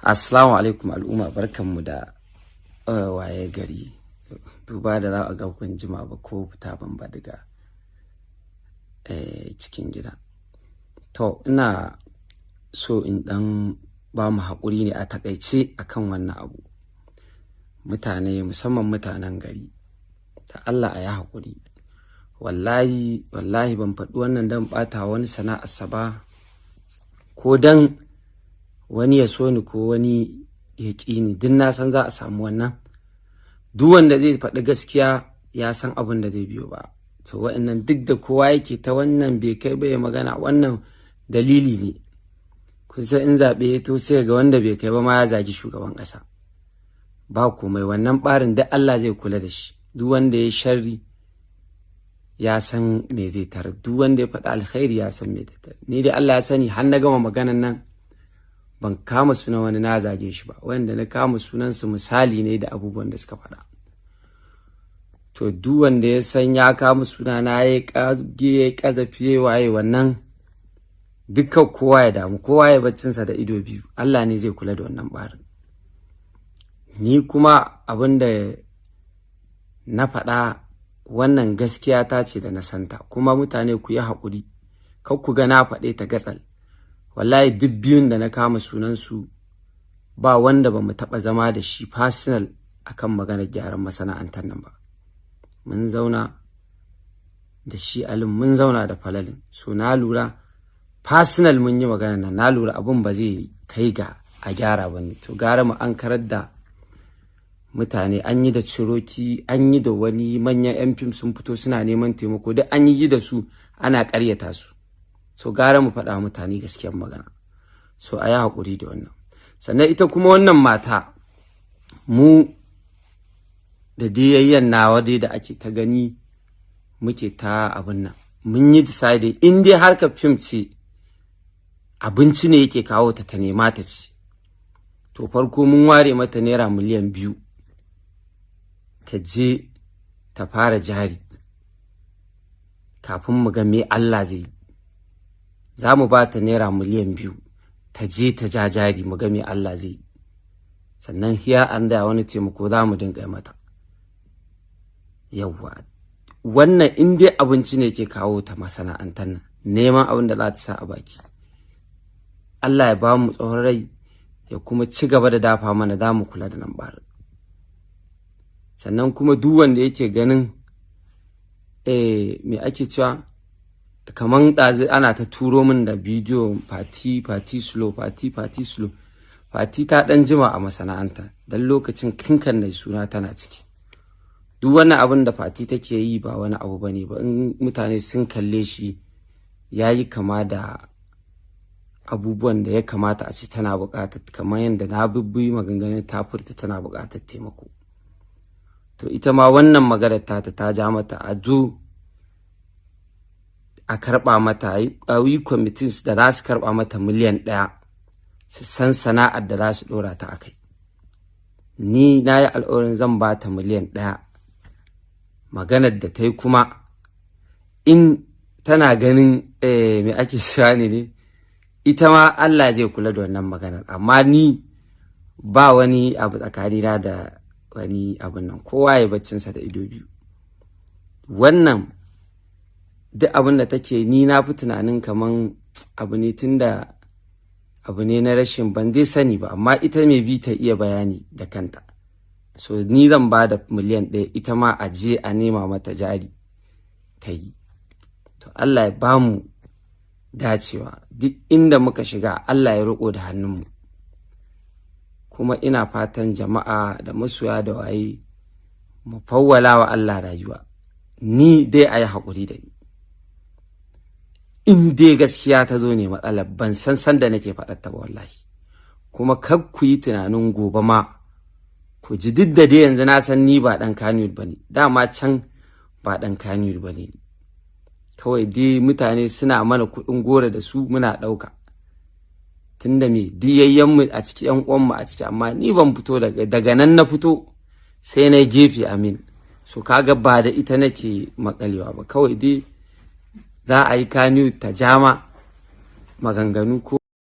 Assalamu alaikum al'umma, barkanmu da waye gari. Duba da za a ga kun jima ba ko fita ban ba daga cikin gida. To ina so in dan ba mu haƙuri ne a takaice akan wannan abu. Mutane musamman mutanen gari, ta Allah a yi haƙuri. Wallahi ban faɗi wannan dan ɓata wani sana'arsa ba, ko dan wani ya so ni ko wani ya ƙi ni. Duk na san za a samu wannan. Duk wanda zai faɗi gaskiya ya san abin da zai biyo ba. To wa'annan duk da kowa yake ta wannan bai kai ba ya magana, wannan dalili ne. Kun san in zaɓe ya to sai ga wanda bai kai ba ma ya zagi shugaban ƙasa. Ba komai, wannan ɓarin duk Allah zai kula da shi. Duk wanda ya sharri ya san me zai tarar, duk wanda ya faɗi alkhairi ya san me zai tarar. Ni dai Allah ya sani har na gama maganan nan ban kama sunan wani na zage shi ba. Wanda na kama sunansu misali ne da abubuwan da suka faɗa. To duk wanda ya san ya kama sunana ya ƙazafi waye, wannan dukkan kowa ya damu, kowa ya baccinsa da ido biyu. Allah ne zai kula da wannan ɓarin. Ni kuma abin da na faɗa wannan gaskiya ta ce da na santa, kuma mutane ku yi haƙuri, kar ku ga na faɗe ta gatsal. Wallahi duk biyun da na kama sunansu ba wanda ba mu taɓa zama da shi personal akan maganar gyaran masana'antar nan ba. Mun zauna da shi Alin, mun zauna da Falalin. So na lura personal mun yi maganar nan, na lura abun ba zai kai ga a gyara ba ne. To gara mu an karar da mutane. An yi da Ciroki, an yi da wani manyan 'yan fim sun fito suna neman taimako, duk an yi da su ana ƙaryata su. So gara mu faɗa mutane gaskiyar magana. So a yi haƙuri da wannan. Sannan ita kuma wannan mata, mu da diyayyan nawa dai da ake ta gani muke ta abin nan, mun yi decide in dai harkar fim ce, abinci ne yake kawo ta ta nema ta ci, to farko mun ware mata naira miliyan 2 ta je ta fara jari kafin mu ga me Allah zai yi. Za mu ba ta naira miliyan 2 ta je ta ja jari mu ga me Allah zai yi. Sannan hiya an da wani taimako za mu dinga mata. Yawwa, wannan in dai abinci ne ke kawo ta masana'antar nan, neman abin da za ta sa a baki, Allah ya ba mu tsawon rai ya kuma ci gaba da dafa mana, za mu kula da nan ɓarin. Sannan kuma duk wanda yake ganin me ake cewa, kaman ɗazu ana ta turo min da bidiyo fati slow. Fati ta ɗan jima a masana'anta, don lokacin kinkan da suna tana ciki. Duk wani abin da Fati take yi ba wani abu bane ba. In mutane sun kalle shi ya yi kama da abubuwan da ya kamata a ce tana buƙatar, kamar yadda na bibbi maganganun ta furta tana buƙatar taimako. To ita ma wannan maganar ta ja mata a zo a karɓa mata, a yi committees da za su karɓa mata miliyan 1 su san sana'ar da za su ɗora ta a kai. Ni na yi alƙawarin zan ba ta miliyan 1. Maganar da ta yi kuma, in tana ganin me ake cewa ne, ita ma Allah zai kula da wannan maganar. Amma ni ba wani abu tsakanina da wani abin nan, kowa ya baccinsa da ido biyu. Wannan duk abin da take, ni na fi tunanin kaman abu ne, tunda abu ne na rashin, ban dai sani ba, amma ita mai bi ta iya bayani da kanta. So ni zan ba da miliyan 1, ita ma a je a nema mata jari ta yi. To Allah ya ba mu dacewa, duk inda muka shiga Allah ya riƙo da hannunmu. Kuma ina fatan jama'a da masoya da waye mu fawwala wa Allah rayuwa. Ni dai a yi haƙuri da ni. In dai gaskiya ta zo ne matsalar, ban san da nake faɗar ta ba wallahi. Kuma kar ku yi tunanin gobe ma ku ji, duk da dai yanzu na san ni ba ɗan Kannywood ba ne, dama can ba ɗan Kannywood ba ne. Kawai dai mutane suna mana kuɗin gora da su muna ɗauka, tunda me diyayyenmu a ciki, 'yan uwanmu a ciki. Amma ni ban fito daga nan, na fito sai na gefe Amin. So kaga ba da ita nake makalewa ba, kawai dai za a yi Kannywood ta jama maganganu ko